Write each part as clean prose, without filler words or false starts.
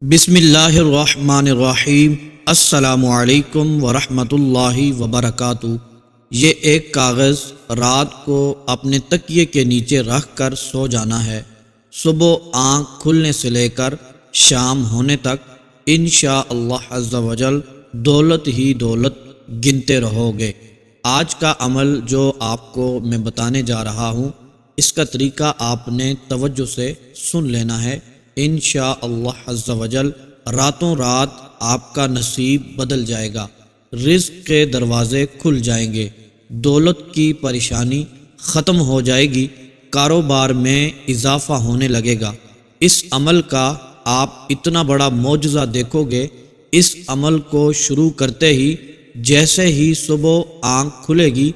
بسم اللہ الرحمن الرحیم۔ السلام علیکم ورحمۃ اللہ وبرکاتہ۔ یہ ایک کاغذ رات کو اپنے تکیے کے نیچے رکھ کر سو جانا ہے۔ صبح آنکھ کھلنے سے لے کر شام ہونے تک انشاءاللہ عز و جل دولت ہی دولت گنتے رہو گے۔ آج کا عمل جو آپ کو میں بتانے جا رہا ہوں، اس کا طریقہ آپ نے توجہ سے سن لینا ہے۔ انشاءاللہ عز و جل راتوں رات آپ کا نصیب بدل جائے گا، رزق کے دروازے کھل جائیں گے، دولت کی پریشانی ختم ہو جائے گی، کاروبار میں اضافہ ہونے لگے گا۔ اس عمل کا آپ اتنا بڑا معجزہ دیکھو گے۔ اس عمل کو شروع کرتے ہی جیسے ہی صبح آنکھ کھلے گی،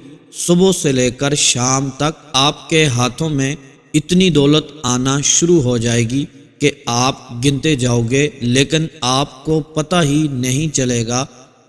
صبح سے لے کر شام تک آپ کے ہاتھوں میں اتنی دولت آنا شروع ہو جائے گی کہ آپ گنتے جاؤ گے، لیکن آپ کو پتہ ہی نہیں چلے گا،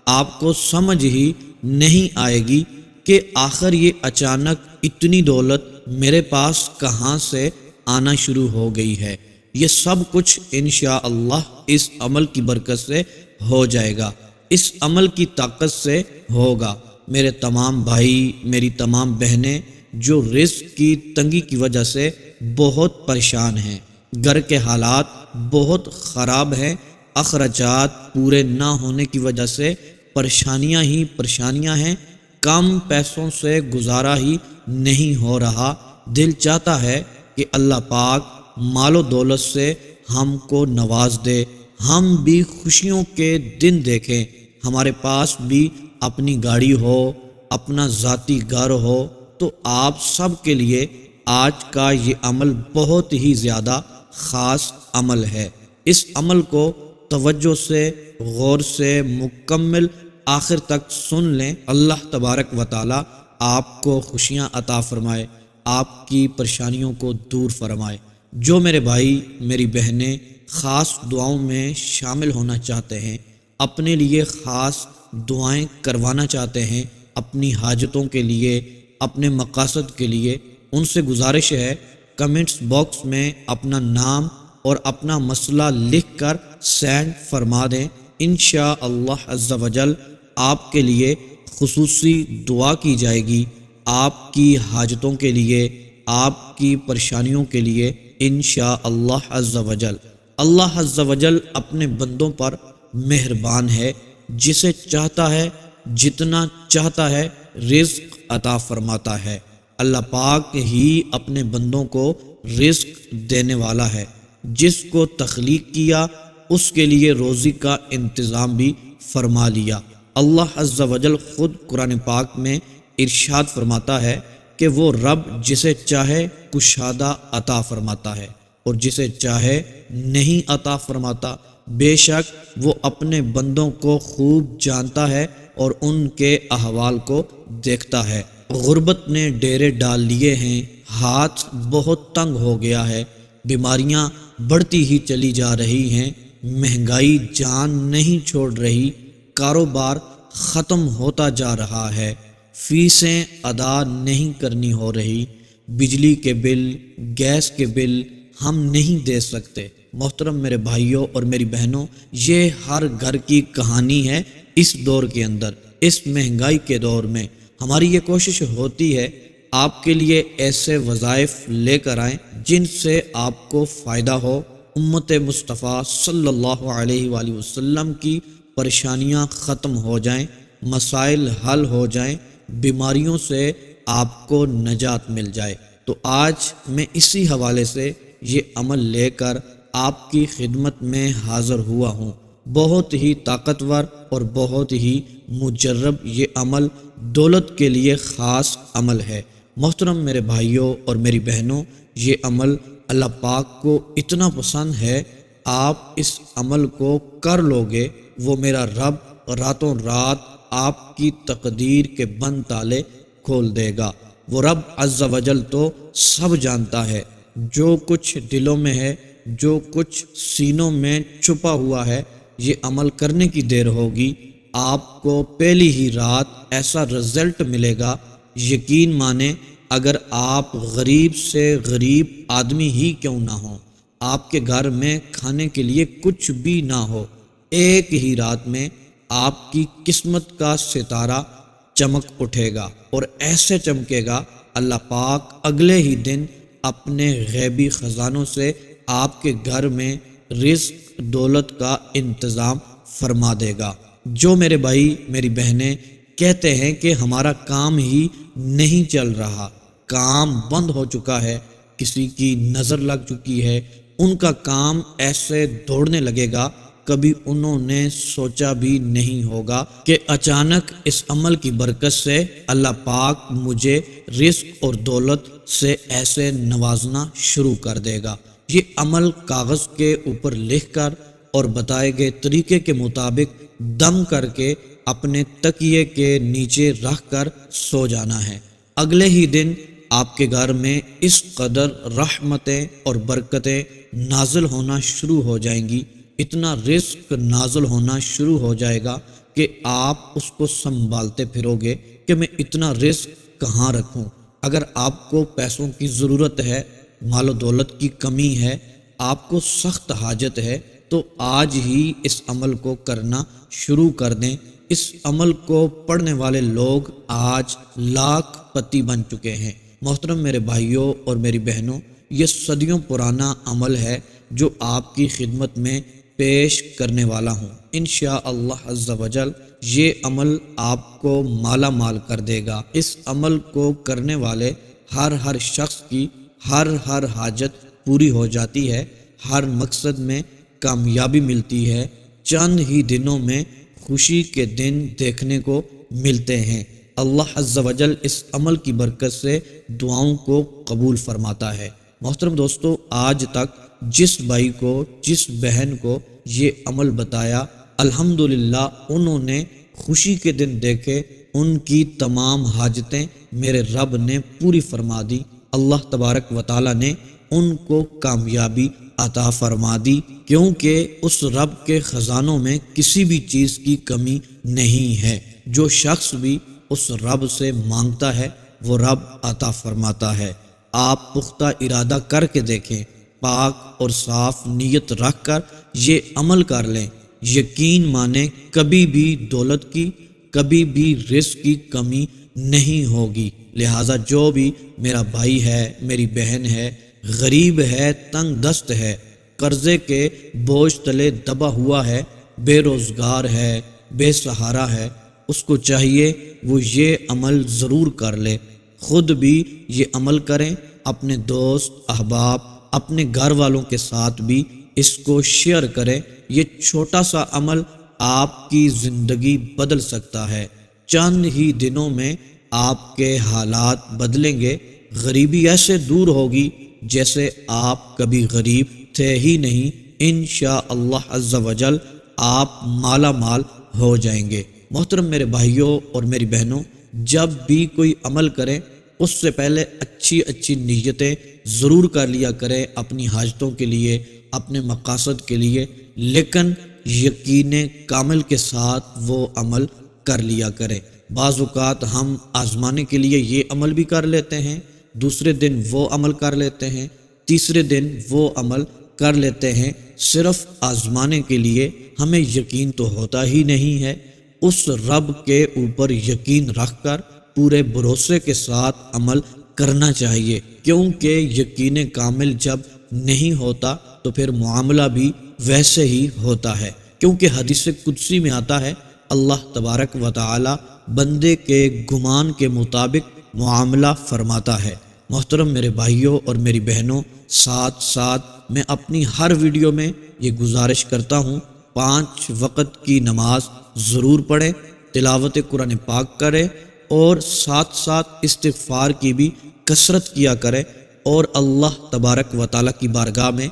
آپ کو سمجھ ہی نہیں آئے گی کہ آخر یہ اچانک اتنی دولت میرے پاس کہاں سے آنا شروع ہو گئی ہے۔ یہ سب کچھ انشاءاللہ اس عمل کی برکت سے ہو جائے گا، اس عمل کی طاقت سے ہوگا۔ میرے تمام بھائی، میری تمام بہنیں جو رزق کی تنگی کی وجہ سے بہت پریشان ہیں، گھر کے حالات بہت خراب ہیں، اخراجات پورے نہ ہونے کی وجہ سے پریشانیاں ہی پریشانیاں ہیں، کم پیسوں سے گزارا ہی نہیں ہو رہا۔ دل چاہتا ہے کہ اللہ پاک مال و دولت سے ہم کو نواز دے، ہم بھی خوشیوں کے دن دیکھیں، ہمارے پاس بھی اپنی گاڑی ہو، اپنا ذاتی گھر ہو۔ تو آپ سب کے لیے آج کا یہ عمل بہت ہی زیادہ خاص عمل ہے۔ اس عمل کو توجہ سے، غور سے مکمل آخر تک سن لیں۔ اللہ تبارک و تعالی آپ کو خوشیاں عطا فرمائے، آپ کی پریشانیوں کو دور فرمائے۔ جو میرے بھائی، میری بہنیں خاص دعاؤں میں شامل ہونا چاہتے ہیں، اپنے لیے خاص دعائیں کروانا چاہتے ہیں، اپنی حاجتوں کے لیے، اپنے مقاصد کے لیے، ان سے گزارش ہے کمنٹس باکس میں اپنا نام اور اپنا مسئلہ لکھ کر سینڈ فرما دیں۔ انشاءاللہ عز و جل آپ کے لیے خصوصی دعا کی جائے گی، آپ کی حاجتوں کے لیے، آپ کی پریشانیوں کے لیے انشاءاللہ عز و جل۔ اللہ عز و جل اپنے بندوں پر مہربان ہے، جسے چاہتا ہے، جتنا چاہتا ہے رزق عطا فرماتا ہے۔ اللہ پاک ہی اپنے بندوں کو رزق دینے والا ہے۔ جس کو تخلیق کیا اس کے لیے روزی کا انتظام بھی فرما لیا۔ اللہ عز و جل خود قرآن پاک میں ارشاد فرماتا ہے کہ وہ رب جسے چاہے کشادہ عطا فرماتا ہے اور جسے چاہے نہیں عطا فرماتا۔ بے شک وہ اپنے بندوں کو خوب جانتا ہے اور ان کے احوال کو دیکھتا ہے۔ غربت نے ڈیرے ڈال لیے ہیں، ہاتھ بہت تنگ ہو گیا ہے، بیماریاں بڑھتی ہی چلی جا رہی ہیں، مہنگائی جان نہیں چھوڑ رہی، کاروبار ختم ہوتا جا رہا ہے، فیسیں ادا نہیں کرنی ہو رہی، بجلی کے بل، گیس کے بل ہم نہیں دے سکتے۔ محترم میرے بھائیوں اور میری بہنوں، یہ ہر گھر کی کہانی ہے۔ اس دور کے اندر، اس مہنگائی کے دور میں ہماری یہ کوشش ہوتی ہے آپ کے لیے ایسے وظائف لے کر آئیں جن سے آپ کو فائدہ ہو، امت مصطفیٰ صلی اللہ علیہ وآلہ وسلم کی پریشانیاں ختم ہو جائیں، مسائل حل ہو جائیں، بیماریوں سے آپ کو نجات مل جائے۔ تو آج میں اسی حوالے سے یہ عمل لے کر آپ کی خدمت میں حاضر ہوا ہوں۔ بہت ہی طاقتور اور بہت ہی مجرب یہ عمل دولت کے لیے خاص عمل ہے۔ محترم میرے بھائیوں اور میری بہنوں، یہ عمل اللہ پاک کو اتنا پسند ہے، آپ اس عمل کو کر لوگے، وہ میرا رب راتوں رات آپ کی تقدیر کے بند تالے کھول دے گا۔ وہ رب عز و جل تو سب جانتا ہے، جو کچھ دلوں میں ہے، جو کچھ سینوں میں چھپا ہوا ہے، یہ عمل کرنے کی دیر ہوگی، آپ کو پہلی ہی رات ایسا رزلٹ ملے گا۔ یقین مانیں، اگر آپ غریب سے غریب آدمی ہی کیوں نہ ہوں، آپ کے گھر میں کھانے کے لیے کچھ بھی نہ ہو، ایک ہی رات میں آپ کی قسمت کا ستارہ چمک اٹھے گا اور ایسے چمکے گا اللہ پاک اگلے ہی دن اپنے غیبی خزانوں سے آپ کے گھر میں رزق دولت کا انتظام فرما دے گا۔ جو میرے بھائی میری بہنیں کہتے ہیں کہ ہمارا کام ہی نہیں چل رہا، کام بند ہو چکا ہے، کسی کی نظر لگ چکی ہے، ان کا کام ایسے دوڑنے لگے گا، کبھی انہوں نے سوچا بھی نہیں ہوگا کہ اچانک اس عمل کی برکت سے اللہ پاک مجھے رزق اور دولت سے ایسے نوازنا شروع کر دے گا۔ یہ عمل کاغذ کے اوپر لکھ کر اور بتائے گئے طریقے کے مطابق دم کر کے اپنے تکیے کے نیچے رکھ کر سو جانا ہے۔ اگلے ہی دن آپ کے گھر میں اس قدر رحمتیں اور برکتیں نازل ہونا شروع ہو جائیں گی، اتنا رزق نازل ہونا شروع ہو جائے گا کہ آپ اس کو سنبھالتے پھرو گے کہ میں اتنا رزق کہاں رکھوں۔ اگر آپ کو پیسوں کی ضرورت ہے، مال و دولت کی کمی ہے، آپ کو سخت حاجت ہے، تو آج ہی اس عمل کو کرنا شروع کر دیں۔ اس عمل کو پڑھنے والے لوگ آج لاکھ پتی بن چکے ہیں۔ محترم میرے بھائیوں اور میری بہنوں، یہ صدیوں پرانا عمل ہے جو آپ کی خدمت میں پیش کرنے والا ہوں۔ انشاءاللہ عز و جل یہ عمل آپ کو مالا مال کر دے گا۔ اس عمل کو کرنے والے ہر شخص کی ہر حاجت پوری ہو جاتی ہے، ہر مقصد میں کامیابی ملتی ہے، چند ہی دنوں میں خوشی کے دن دیکھنے کو ملتے ہیں۔ اللہ عز و جل اس عمل کی برکت سے دعاؤں کو قبول فرماتا ہے۔ محترم دوستو، آج تک جس بھائی کو، جس بہن کو یہ عمل بتایا، الحمدللہ انہوں نے خوشی کے دن دیکھے، ان کی تمام حاجتیں میرے رب نے پوری فرما دی۔ اللہ تبارک و تعالی نے ان کو کامیابی عطا فرما دی، کیونکہ اس رب کے خزانوں میں کسی بھی چیز کی کمی نہیں ہے۔ جو شخص بھی اس رب سے مانگتا ہے وہ رب عطا فرماتا ہے۔ آپ پختہ ارادہ کر کے دیکھیں، پاک اور صاف نیت رکھ کر یہ عمل کر لیں، یقین مانیں کبھی بھی دولت کی، کبھی بھی رزق کی کمی نہیں ہوگی۔ لہٰذا جو بھی میرا بھائی ہے، میری بہن ہے، غریب ہے، تنگ دست ہے، قرضے کے بوجھ تلے دبا ہوا ہے، بے روزگار ہے، بے سہارا ہے، اس کو چاہیے وہ یہ عمل ضرور کر لے، خود بھی یہ عمل کریں، اپنے دوست احباب، اپنے گھر والوں کے ساتھ بھی اس کو شیئر کریں۔ یہ چھوٹا سا عمل آپ کی زندگی بدل سکتا ہے۔ چند ہی دنوں میں آپ کے حالات بدلیں گے، غریبی ایسے دور ہوگی جیسے آپ کبھی غریب تھے ہی نہیں۔ انشاءاللہ عز و جل آپ مالا مال ہو جائیں گے۔ محترم میرے بھائیوں اور میری بہنوں، جب بھی کوئی عمل کریں اس سے پہلے اچھی نیتیں ضرور کر لیا کریں اپنی حاجتوں کے لیے، اپنے مقاصد کے لیے، لیکن یقین کامل کے ساتھ وہ عمل کر لیا کریں۔ بعض اوقات ہم آزمانے کے لیے یہ عمل بھی کر لیتے ہیں، دوسرے دن وہ عمل کر لیتے ہیں، تیسرے دن وہ عمل کر لیتے ہیں، صرف آزمانے کے لیے۔ ہمیں یقین تو ہوتا ہی نہیں ہے۔ اس رب کے اوپر یقین رکھ کر پورے بھروسے کے ساتھ عمل کرنا چاہیے، کیونکہ یقین کامل جب نہیں ہوتا تو پھر معاملہ بھی ویسے ہی ہوتا ہے، کیونکہ حدیث قدسی میں آتا ہے اللہ تبارک و تعالی بندے کے گمان کے مطابق معاملہ فرماتا ہے۔ محترم میرے بھائیوں اور میری بہنوں، ساتھ ساتھ میں اپنی ہر ویڈیو میں یہ گزارش کرتا ہوں، 5 وقت کی نماز ضرور پڑھیں، تلاوت قرآن پاک کریں اور ساتھ ساتھ استغفار کی بھی کثرت کیا کریں، اور اللہ تبارک و تعالیٰ کی بارگاہ میں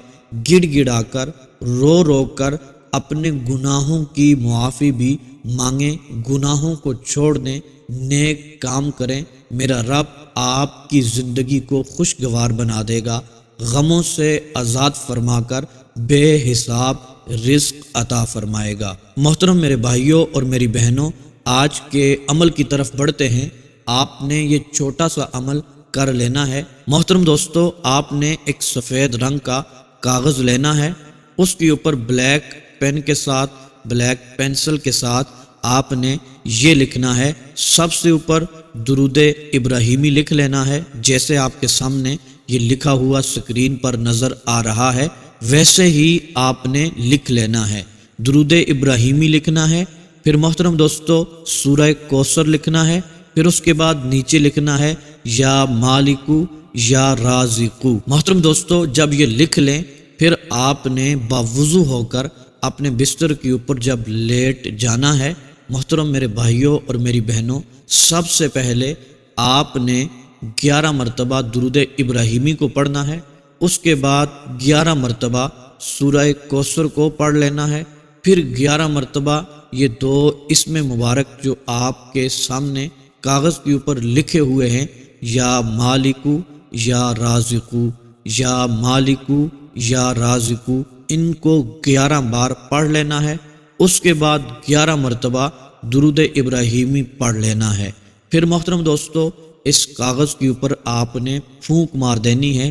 گڑ گڑا کر، رو رو کر اپنے گناہوں کی معافی بھی مانگیں، گناہوں کو چھوڑ دیں، نیک کام کریں۔ میرا رب آپ کی زندگی کو خوشگوار بنا دے گا، غموں سے آزاد فرما کر بے حساب رزق عطا فرمائے گا۔ محترم میرے بھائیوں اور میری بہنوں، آج کے عمل کی طرف بڑھتے ہیں۔ آپ نے یہ چھوٹا سا عمل کر لینا ہے۔ محترم دوستو، آپ نے ایک سفید رنگ کا کاغذ لینا ہے، اس کے اوپر بلیک پین کے ساتھ، بلیک پینسل کے ساتھ آپ نے یہ لکھنا ہے، سب سے اوپر درود ابراہیمی لکھ لینا ہے، جیسے آپ کے سامنے یہ لکھا ہوا سکرین پر نظر آ رہا ہے ویسے ہی آپ نے لکھ لینا ہے، درود ابراہیمی لکھنا ہے۔ پھر محترم دوستو سورہ کوثر لکھنا ہے، پھر اس کے بعد نیچے لکھنا ہے یا مالکو یا رازقو۔ محترم دوستو جب یہ لکھ لیں پھر آپ نے باوضو ہو کر اپنے بستر کے اوپر جب لیٹ جانا ہے، محترم میرے بھائیوں اور میری بہنوں، سب سے پہلے آپ نے 11 مرتبہ درود ابراہیمی کو پڑھنا ہے، اس کے بعد 11 مرتبہ سورہ کوثر کو پڑھ لینا ہے، پھر 11 مرتبہ یہ 2 اسم مبارک جو آپ کے سامنے کاغذ کے اوپر لکھے ہوئے ہیں، یا مالکو یا رازقو، یا مالکو یا رازقو، ان کو 11 بار پڑھ لینا ہے، اس کے بعد 11 مرتبہ درود ابراہیمی پڑھ لینا ہے۔ پھر محترم دوستو اس کاغذ کے اوپر آپ نے پھونک مار دینی ہے،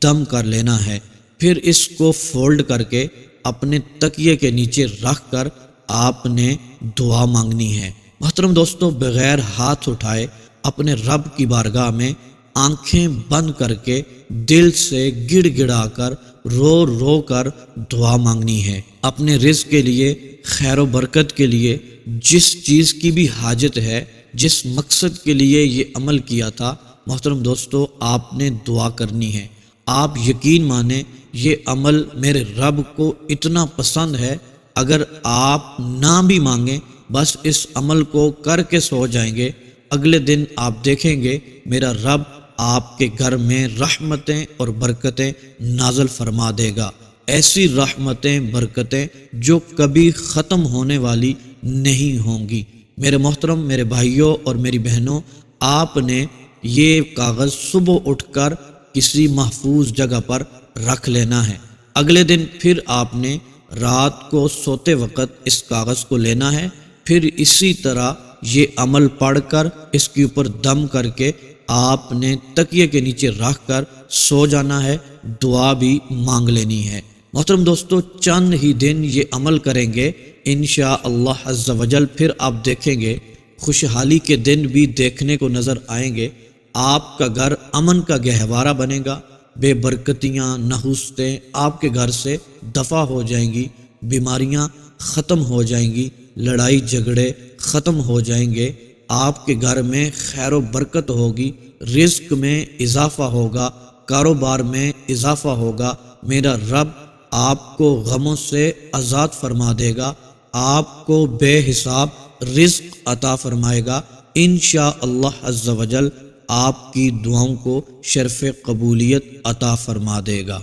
دم کر لینا ہے، پھر اس کو فولڈ کر کے اپنے تکیے کے نیچے رکھ کر آپ نے دعا مانگنی ہے۔ محترم دوستو بغیر ہاتھ اٹھائے اپنے رب کی بارگاہ میں آنکھیں بند کر کے دل سے گڑ گڑا کر رو رو کر دعا مانگنی ہے، اپنے رزق کے لیے، خیر و برکت کے لیے، جس چیز کی بھی حاجت ہے، جس مقصد کے لیے یہ عمل کیا تھا، محترم دوستو آپ نے دعا کرنی ہے۔ آپ یقین مانیں یہ عمل میرے رب کو اتنا پسند ہے، اگر آپ نہ بھی مانگیں بس اس عمل کو کر کے سو جائیں گے، اگلے دن آپ دیکھیں گے میرا رب آپ کے گھر میں رحمتیں اور برکتیں نازل فرما دے گا، ایسی رحمتیں برکتیں جو کبھی ختم ہونے والی نہیں ہوں گی۔ میرے محترم میرے بھائیوں اور میری بہنوں، آپ نے یہ کاغذ صبح اٹھ کر کسی محفوظ جگہ پر رکھ لینا ہے، اگلے دن پھر آپ نے رات کو سوتے وقت اس کاغذ کو لینا ہے، پھر اسی طرح یہ عمل پڑھ کر اس کے اوپر دم کر کے آپ نے تکیے کے نیچے رکھ کر سو جانا ہے، دعا بھی مانگ لینی ہے۔ محترم دوستو چند ہی دن یہ عمل کریں گے انشاءاللہ عز و جل، پھر آپ دیکھیں گے خوشحالی کے دن بھی دیکھنے کو نظر آئیں گے، آپ کا گھر امن کا گہوارہ بنے گا، بے برکتیاں نحوستیں آپ کے گھر سے دفع ہو جائیں گی، بیماریاں ختم ہو جائیں گی، لڑائی جھگڑے ختم ہو جائیں گے، آپ کے گھر میں خیر و برکت ہوگی، رزق میں اضافہ ہوگا، کاروبار میں اضافہ ہوگا، میرا رب آپ کو غموں سے آزاد فرما دے گا، آپ کو بے حساب رزق عطا فرمائے گا، انشاءاللہ عز و جل آپ کی دعاؤں کو شرف قبولیت عطا فرما دے گا۔